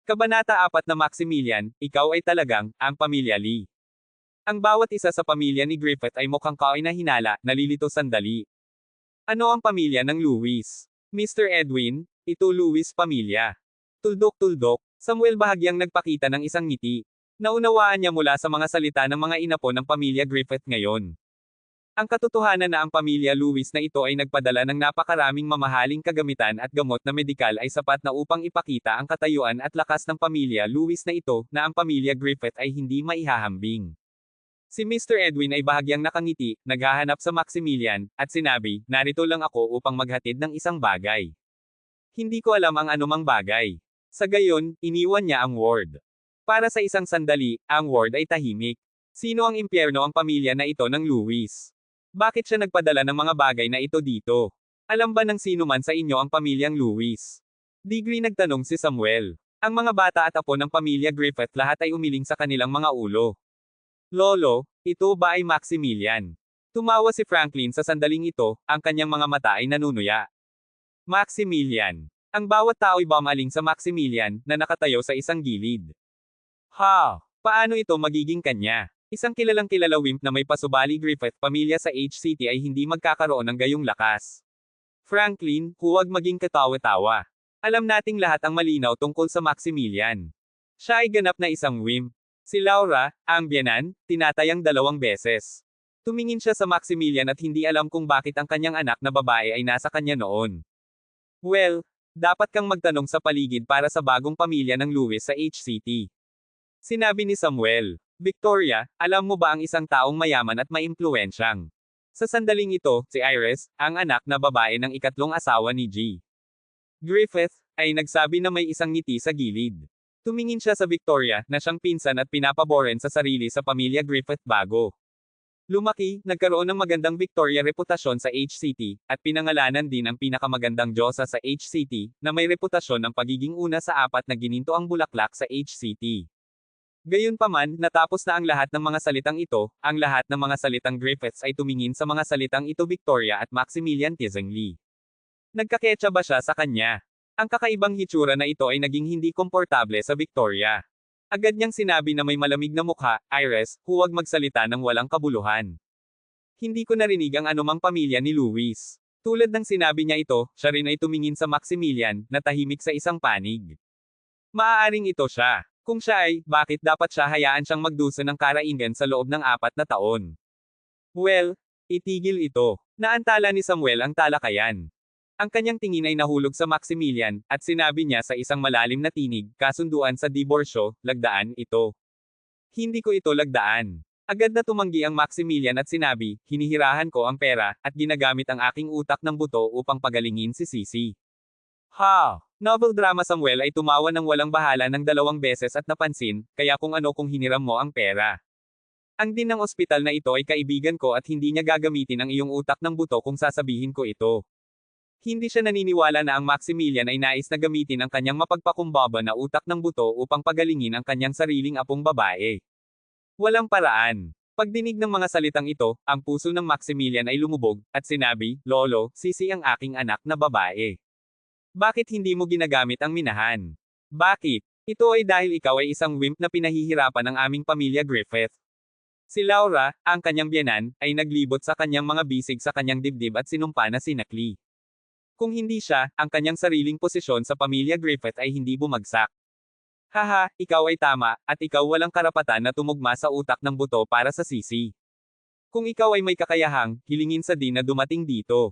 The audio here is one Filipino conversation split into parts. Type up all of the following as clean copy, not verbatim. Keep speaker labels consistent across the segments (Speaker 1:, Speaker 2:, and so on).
Speaker 1: Kabanata 4 na Maximilian, ikaw ay talagang, ang pamilya Lee. Ang bawat isa sa pamilya ni Griffith ay mukhang kainahinala, nalilito sandali. Ano ang pamilya ng Lewis? Mr. Edwin, ito Lewis pamilya. Tuldok-tuldok, Samuel bahagyang nagpakita ng isang ngiti. Naunawaan niya mula sa mga salita ng mga inapo ng pamilya Griffith ngayon. Ang katotohanan na ang pamilya Lewis na ito ay nagpadala ng napakaraming mamahaling kagamitan at gamot na medikal ay sapat na upang ipakita ang katayuan at lakas ng pamilya Lewis na ito, na ang pamilya Griffith ay hindi maihahambing. Si Mr. Edwin ay bahagyang nakangiti, naghahanap sa Maximilian, at sinabi, narito lang ako upang maghatid ng isang bagay. Hindi ko alam ang anumang bagay. Sa gayon, iniwan niya ang ward. Para sa isang sandali, ang ward ay tahimik. Sino ang impyerno ang pamilya na ito ng Lewis? Bakit siya nagpadala ng mga bagay na ito dito? Alam ba ng sino man sa inyo ang pamilyang Lewis? Digri nagtanong si Samuel. Ang mga bata at apo ng pamilya Griffith lahat ay umiling sa kanilang mga ulo. Lolo, ito ba ay Maximilian? Tumawa si Franklin sa sandaling ito, ang kanyang mga mata ay nanunuya. Maximilian. Ang bawat tao ay bumaling sa Maximilian, na nakatayo sa isang gilid. Ha! Paano ito magiging kanya? Isang kilalang-kilala wimp na may pasubali Griffith pamilya sa H-City ay hindi magkakaroon ng gayong lakas. Franklin, huwag maging katawa-tawa. Alam nating lahat ang malinaw tungkol sa Maximilian. Siya ay ganap na isang wimp. Si Laura, ang biyenan, tinatayang 2 beses. Tumingin siya sa Maximilian at hindi alam kung bakit ang kanyang anak na babae ay nasa kanya noon. Well, dapat kang magtanong sa paligid para sa bagong pamilya ng Lewis sa H-City. Sinabi ni Samuel. Victoria, alam mo ba ang isang taong mayaman at maimpluwensyang? Sa sandaling ito, si Iris, ang anak na babae ng ikatlong asawa ni G. Griffith, ay nagsabi na may isang ngiti sa gilid. Tumingin siya sa Victoria, na siyang pinsan at pinapaboren sa sarili sa pamilya Griffith bago lumaki, nagkaroon ng magandang Victoria reputasyon sa H-City, at pinangalanan din ang pinakamagandang diyosa sa H-City, na may reputasyon ng pagiging una sa 4 na ginintoang bulaklak sa H-City. Gayunpaman, natapos na ang lahat ng mga salitang ito, ang lahat ng mga salitang Griffiths ay tumingin sa mga salitang ito Victoria at Maximilian teasingly. Nagkaketsa ba siya sa kanya? Ang kakaibang hitsura na ito ay naging hindi komportable sa Victoria. Agad niyang sinabi na may malamig na mukha, Iris, huwag magsalita ng walang kabuluhan. Hindi ko narinig ang anumang pamilya ni Lewis. Tulad ng sinabi niya ito, siya rin ay tumingin sa Maximilian, na tahimik sa isang panig. Maaaring ito siya. Kung siya ay, bakit dapat siya hayaan siyang magdusa ng karaingan sa loob ng 4 na taon? Well, itigil ito. Naantala ni Samuel ang talakayan. Ang kanyang tingin ay nahulog sa Maximilian, at sinabi niya sa isang malalim na tinig, kasunduan sa diborsyo, lagdaan ito. Hindi ko ito lagdaan. Agad na tumanggi ang Maximilian at sinabi, hinihirahan ko ang pera, at ginagamit ang aking utak ng buto upang pagalingin si Sisi. Ha! Novel drama Samuel ay tumawa ng walang bahala ng 2 beses at napansin, kaya kung hiniram mo ang pera. Ang din ng ospital na ito ay kaibigan ko at hindi niya gagamitin ang iyong utak ng buto kung sasabihin ko ito. Hindi siya naniniwala na ang Maximilian ay nais na gamitin ang kanyang mapagpakumbaba na utak ng buto upang pagalingin ang kanyang sariling apong babae. Walang paraan. Pagdinig ng mga salitang ito, ang puso ng Maximilian ay lumubog, at sinabi, Lolo, Sisi ang aking anak na babae. Bakit hindi mo ginagamit ang minahan? Bakit? Ito ay dahil ikaw ay isang wimp na pinahihirapan ng aming pamilya Griffith. Si Laura, ang kanyang biyenan, ay naglibot sa kanyang mga bisig sa kanyang dibdib at sinumpa na sinakli. Kung hindi siya, ang kanyang sariling posisyon sa pamilya Griffith ay hindi bumagsak. Haha, ikaw ay tama, at ikaw walang karapatan na tumugma sa utak ng buto para sa Sisi. Kung ikaw ay may kakayahang, hilingin sa Dean na dumating dito.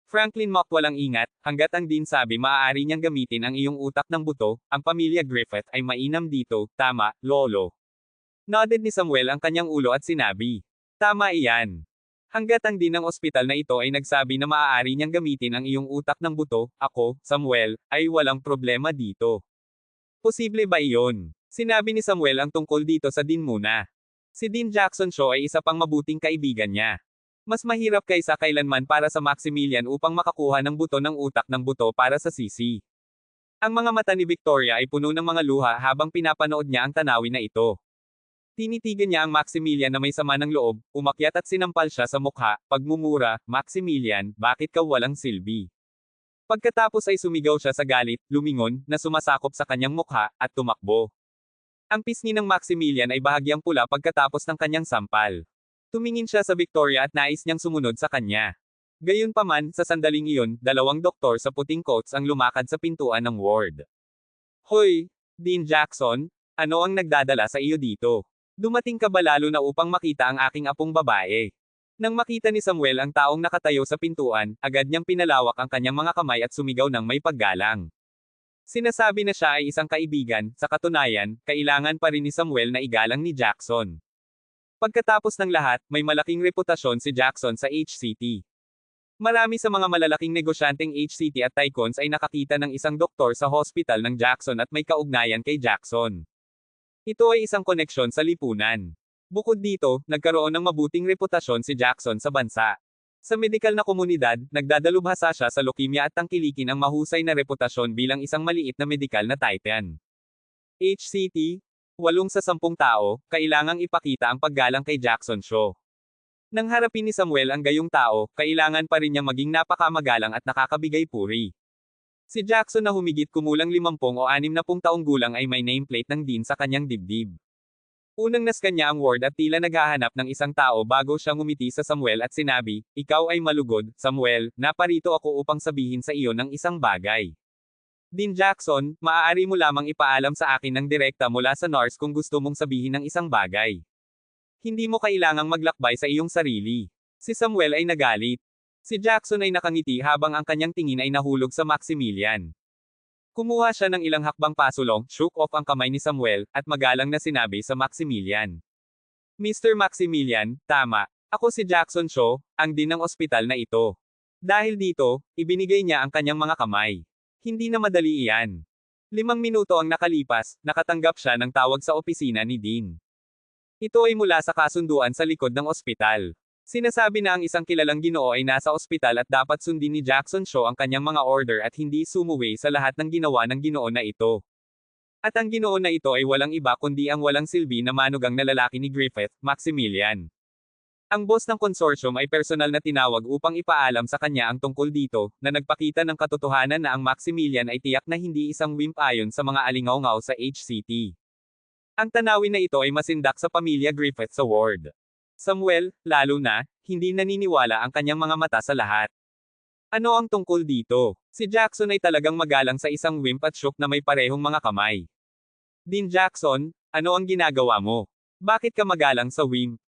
Speaker 1: Franklin mocked walang ingat, hanggat ang Dean sabi maaari niyang gamitin ang iyong utak ng buto, ang pamilya Griffith ay mainam dito, tama, Lolo. Nodded ni Samuel ang kanyang ulo at sinabi. Tama iyan. Hanggat ang Dean ng ospital na ito ay nagsabi na maaari niyang gamitin ang iyong utak ng buto, ako, Samuel, ay walang problema dito. Posible ba iyon? Sinabi ni Samuel ang tungkol dito sa Dean muna. Si Dean Jackson Shaw ay isa pang mabuting kaibigan niya. Mas mahirap kaysa kailanman para sa Maximilian upang makakuha ng buto ng utak ng buto para sa Sisi. Ang mga mata ni Victoria ay puno ng mga luha habang pinapanood niya ang tanawin na ito. Tinitigan niya ang Maximilian na may sama ng loob, umakyat at sinampal siya sa mukha, pagmumura, Maximilian, bakit ka walang silbi? Pagkatapos ay sumigaw siya sa galit, lumingon, na sumasakop sa kanyang mukha, at tumakbo. Ang pisngi ng Maximilian ay bahagyang pula pagkatapos ng kanyang sampal. Tumingin siya sa Victoria at nais niyang sumunod sa kanya. Gayunpaman, sa sandaling iyon, dalawang doktor sa puting coats ang lumakad sa pintuan ng ward. Hoy, Dean Jackson, ano ang nagdadala sa iyo dito? Dumating ka ba lalo na upang makita ang aking apong babae? Nang makita ni Samuel ang taong nakatayo sa pintuan, agad niyang pinalawak ang kanyang mga kamay at sumigaw ng may paggalang. Sinasabi na siya ay isang kaibigan, sa katunayan, kailangan pa rin ni Samuel na igalang ni Jackson. Pagkatapos ng lahat, may malaking reputasyon si Jackson sa HCT. Marami sa mga malalaking negosyanteng HCT at tycoons ay nakakita ng isang doktor sa hospital ng Jackson at may kaugnayan kay Jackson. Ito ay isang koneksyon sa lipunan. Bukod dito, nagkaroon ng mabuting reputasyon si Jackson sa bansa. Sa medikal na komunidad, nagdadalubhasa siya sa leukemia at tangkilikin ang mahusay na reputasyon bilang isang maliit na medikal na titan. HCT, 8 sa 10 tao, kailangang ipakita ang paggalang kay Jackson Shaw. Nang harapin ni Samuel ang gayong tao, kailangan pa rin niya maging napakamagalang at nakakabigay puri. Si Jackson na humigit kumulang 50 o 60 taong gulang ay may nameplate ng Dean sa kanyang dibdib. Unang naskan niya ang ward at tila naghahanap ng isang tao bago siya ngumiti sa Samuel at sinabi, "Ikaw ay malugod, Samuel, naparito ako upang sabihin sa iyo ng isang bagay. Dean Jackson, maaari mo lamang ipaalam sa akin ng direkta mula sa NARS kung gusto mong sabihin ng isang bagay. Hindi mo kailangang maglakbay sa iyong sarili." Si Samuel ay nagalit. Si Jackson ay nakangiti habang ang kanyang tingin ay nahulog sa Maximilian. Kumuha siya ng ilang hakbang pasulong, shook off ang kamay ni Samuel, at magalang na sinabi sa Maximilian. Mr. Maximilian, tama. Ako si Jackson Shaw, ang dean ng ospital na ito. Dahil dito, ibinigay niya ang kanyang mga kamay. Hindi na madali iyan. 5 minuto ang nakalipas, nakatanggap siya ng tawag sa opisina ni Dean. Ito ay mula sa kasunduan sa likod ng ospital. Sinasabi na ang isang kilalang ginoo ay nasa ospital at dapat sundin ni Jackson Shaw ang kanyang mga order at hindi sumuway sa lahat ng ginawa ng ginoo na ito. At ang ginoo na ito ay walang iba kundi ang walang silbi na manugang na lalaki ni Griffith, Maximilian. Ang boss ng consortium ay personal na tinawag upang ipaalam sa kanya ang tungkol dito, na nagpakita ng katotohanan na ang Maximilian ay tiyak na hindi isang wimp ayon sa mga alingaw-ngaw sa HCT. Ang tanawin na ito ay masindak sa pamilya Griffith sa ward. Samuel, lalo na, hindi naniniwala ang kanyang mga mata sa lahat. Ano ang tungkol dito? Si Jackson ay talagang magalang sa isang wimp at shook na may parehong mga kamay. Dean Jackson, ano ang ginagawa mo? Bakit ka magalang sa wimp?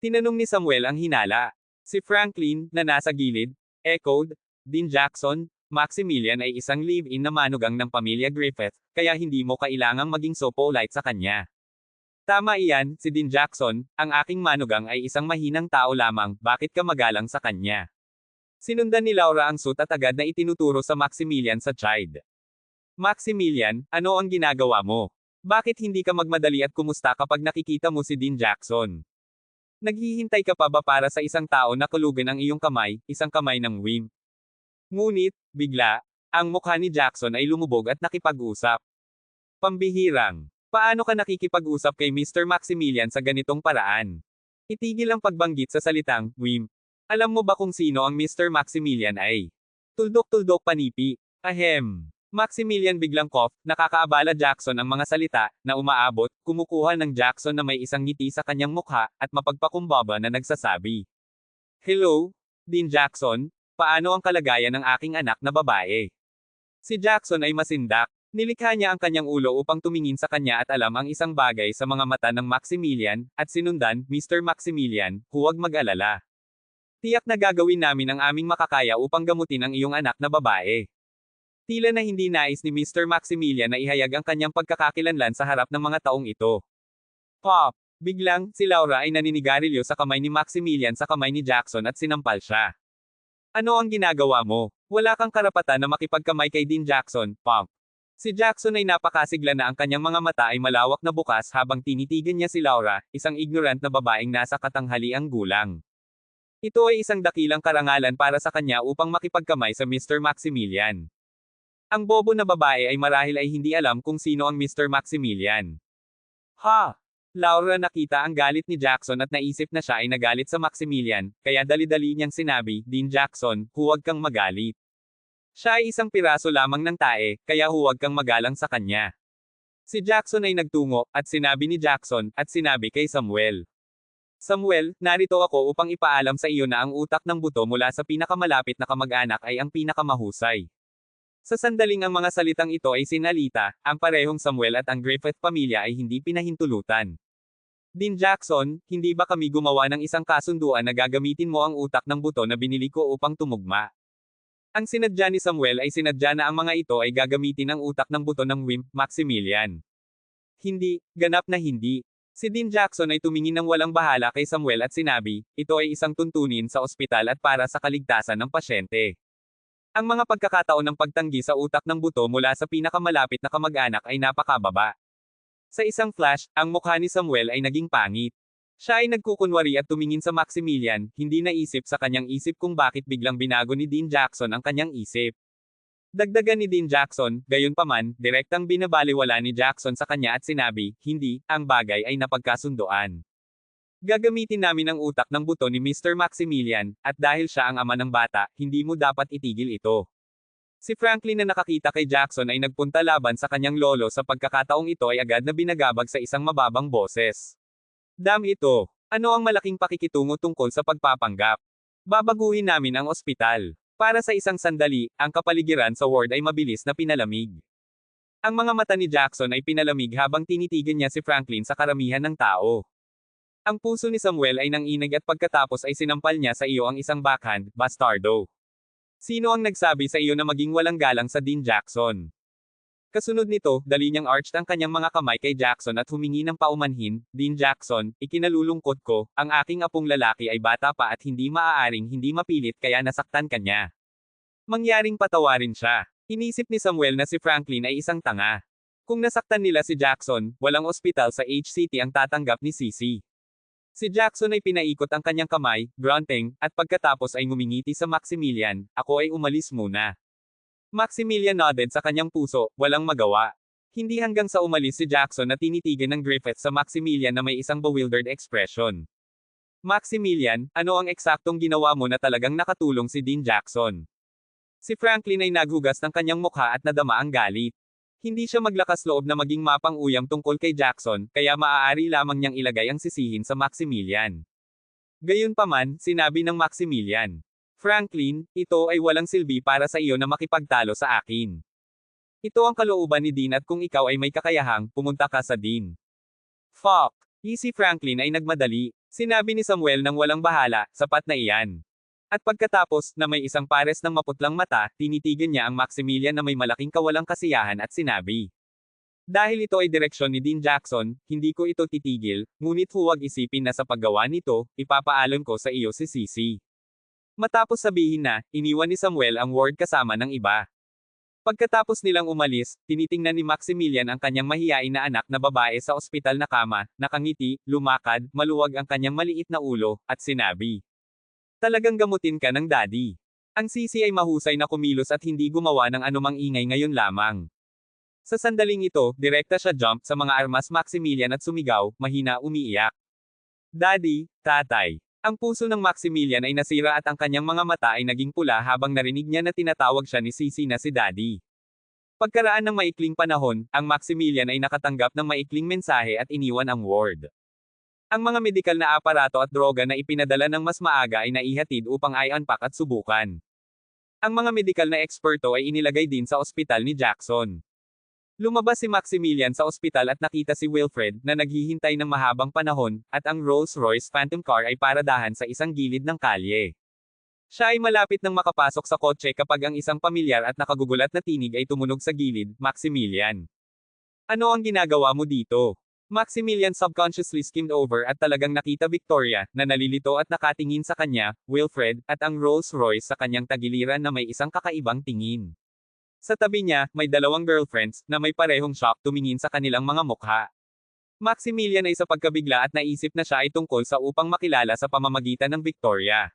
Speaker 1: Tinanong ni Samuel ang hinala. Si Franklin, na nasa gilid, echoed, Dean Jackson, Maximilian ay isang live-in na manugang ng pamilya Griffith, kaya hindi mo kailangang maging so polite sa kanya. Tama iyan, si Dean Jackson, ang aking manugang ay isang mahinang tao lamang, bakit ka magalang sa kanya? Sinundan ni Laura ang suit at agad na itinuturo sa Maximilian sa child. Maximilian, ano ang ginagawa mo? Bakit hindi ka magmadali at kumusta kapag nakikita mo si Dean Jackson? Naghihintay ka pa ba para sa isang tao na kulugan ang iyong kamay, isang kamay ng wimp? Ngunit, bigla, ang mukha ni Jackson ay lumubog at nakipag-usap. Pambihirang. Paano ka nakikipag-usap kay Mr. Maximilian sa ganitong paraan? Itigil ang pagbanggit sa salitang, wimp. Alam mo ba kung sino ang Mr. Maximilian ay? Tuldok-tuldok panipi. Ahem. Maximilian biglang cough, nakakaabala Jackson ang mga salita, na umaabot, kumukuha ng Jackson na may isang ngiti sa kanyang mukha, at mapagpakumbaba na nagsasabi. Hello, Dean Jackson, paano ang kalagayan ng aking anak na babae? Si Jackson ay masindak. Nilikha niya ang kanyang ulo upang tumingin sa kanya at alam ang isang bagay sa mga mata ng Maximilian, at sinundan, Mr. Maximilian, huwag mag-alala. Tiyak na gagawin namin ang aming makakaya upang gamutin ang iyong anak na babae. Tila na hindi nais ni Mr. Maximilian na ihayag ang kanyang pagkakakilanlan sa harap ng mga taong ito. Pop! Biglang, si Laura ay naninigarilyo sa kamay ni Maximilian sa kamay ni Jackson at sinampal siya. Ano ang ginagawa mo? Wala kang karapatan na makipagkamay kay Dean Jackson, Pop. Si Jackson ay napakasigla na ang kanyang mga mata ay malawak na bukas habang tinitigan niya si Laura, isang ignorant na babaeng nasa katanghaliang gulang. Ito ay isang dakilang karangalan para sa kanya upang makipagkamay sa Mr. Maximilian. Ang bobo na babae ay marahil ay hindi alam kung sino ang Mr. Maximilian. Ha! Laura nakita ang galit ni Jackson at naisip na siya ay nagalit sa Maximilian, kaya dali-dali niyang sinabi, Dean Jackson, huwag kang magalit. Siya ay isang piraso lamang ng tae, kaya huwag kang magalang sa kanya. Si Jackson ay nagtungo, at sinabi ni Jackson, at sinabi kay Samuel. Samuel, narito ako upang ipaalam sa iyo na ang utak ng buto mula sa pinakamalapit na kamag-anak ay ang pinakamahusay. Sa sandaling ang mga salitang ito ay sinalita, ang parehong Samuel at ang Griffith pamilya ay hindi pinahintulutan. Dean Jackson, hindi ba kami gumawa ng isang kasunduan na gagamitin mo ang utak ng buto na binili ko upang tumugma? Ang sinadya ni Samuel ay sinadya na ang mga ito ay gagamitin ang utak ng buto ng wimp, Maximilian. Hindi, ganap na hindi. Si Dean Jackson ay tumingin ng walang bahala kay Samuel at sinabi, ito ay isang tuntunin sa ospital at para sa kaligtasan ng pasyente. Ang mga pagkakataon ng pagtanggi sa utak ng buto mula sa pinakamalapit na kamag-anak ay napakababa. Sa isang flash, ang mukha ni Samuel ay naging pangit. Siya ay nagkukunwari at tumingin sa Maximilian, hindi naisip sa kanyang isip kung bakit biglang binago ni Dean Jackson ang kanyang isip. Dagdagan ni Dean Jackson, gayunpaman, direktang binabaliwala ni Jackson sa kanya at sinabi, hindi, ang bagay ay napagkasundoan. Gagamitin namin ang utak ng buto ni Mr. Maximilian, at dahil siya ang ama ng bata, hindi mo dapat itigil ito. Si Franklin na nakakita kay Jackson ay nagpunta laban sa kanyang lolo sa pagkakataong ito ay agad na binagabag sa isang mababang boses. Dam ito. Ano ang malaking pakikitungo tungkol sa pagpapanggap? Babaguhin namin ang ospital. Para sa isang sandali, ang kapaligiran sa ward ay mabilis na pinalamig. Ang mga mata ni Jackson ay pinalamig habang tinitigan niya si Franklin sa karamihan ng tao. Ang puso ni Samuel ay nanginig at pagkatapos ay sinampal niya sa iyo ang isang backhand, bastardo. Sino ang nagsabi sa iyo na maging walang galang sa Dean Jackson? Kasunod nito, dali niyang arched ang kanyang mga kamay kay Jackson at humingi ng paumanhin, Dean Jackson, ikinalulungkot ko, ang aking apong lalaki ay bata pa at hindi maaaring hindi mapilit kaya nasaktan kanya. Mangyaring patawarin siya. Inisip ni Samuel na si Franklin ay isang tanga. Kung nasaktan nila si Jackson, walang ospital sa HCT ang tatanggap ni Sisi. Si Jackson ay pinaikot ang kanyang kamay, grunting, at pagkatapos ay ngumingiti sa Maximilian, ako ay umalis muna. Maximilian nodded sa kanyang puso, walang magawa. Hindi hanggang sa umalis si Jackson na tinitigan ng Griffith sa Maximilian na may isang bewildered expression. Maximilian, ano ang eksaktong ginawa mo na talagang nakatulong si Dean Jackson? Si Franklin ay naghugas ng kanyang mukha at nadama ang galit. Hindi siya maglakas loob na maging mapang-uyam tungkol kay Jackson, kaya maaari lamang niyang ilagay ang sisihin sa Maximilian. Gayunpaman, sinabi ng Maximilian. Franklin, ito ay walang silbi para sa iyo na makipagtalo sa akin. Ito ang kalooban ni Dean at kung ikaw ay may kakayahang, pumunta ka sa Dean. Fuck! Si Franklin ay nagmadali. Sinabi ni Samuel nang walang bahala, sapat na iyan. At pagkatapos, na may isang pares ng maputlang mata, tinitigan niya ang Maximilian na may malaking kawalang kasiyahan at sinabi. Dahil ito ay direksyon ni Dean Jackson, hindi ko ito titigil, ngunit huwag isipin na sa paggawa nito, ipapaalam ko sa iyo si Sisi. Matapos sabihin na, iniwan ni Samuel ang ward kasama ng iba. Pagkatapos nilang umalis, tinitingnan ni Maximilian ang kanyang mahiyain na anak na babae sa ospital na kama, nakangiti, lumakad, maluwag ang kanyang maliit na ulo, at sinabi. Talagang gamutin ka ng daddy. Ang Sisi ay mahusay na kumilos at hindi gumawa ng anumang ingay ngayon lamang. Sa sandaling ito, direkta siya jump sa mga armas Maximilian at sumigaw, mahina umiiyak. Daddy, tatay. Ang puso ng Maximilian ay nasira at ang kanyang mga mata ay naging pula habang narinig niya na tinatawag siya ni Sisi na si Daddy. Pagkaraan ng maikling panahon, ang Maximilian ay nakatanggap ng maikling mensahe at iniwan ang ward. Ang mga medikal na aparato at droga na ipinadala ng mas maaga ay naihatid upang i-unpack at subukan. Ang mga medikal na eksperto ay inilagay din sa ospital ni Jackson. Lumabas si Maximilian sa ospital at nakita si Wilfred na naghihintay ng mahabang panahon, at ang Rolls-Royce Phantom car ay paradahan sa isang gilid ng kalye. Siya ay malapit nang makapasok sa kotse kapag ang isang pamilyar at nakagugulat na tinig ay tumunog sa gilid, Maximilian. Ano ang ginagawa mo dito? Maximilian subconsciously skimmed over at talagang nakita Victoria, na nalilito at nakatingin sa kanya, Wilfred, at ang Rolls-Royce sa kanyang tagiliran na may isang kakaibang tingin. Sa tabi niya, may dalawang girlfriends, na may parehong shock tumingin sa kanilang mga mukha. Maximilian ay sa pagkabigla at naisip na siya ay tungkol sa upang makilala sa pamamagitan ng Victoria.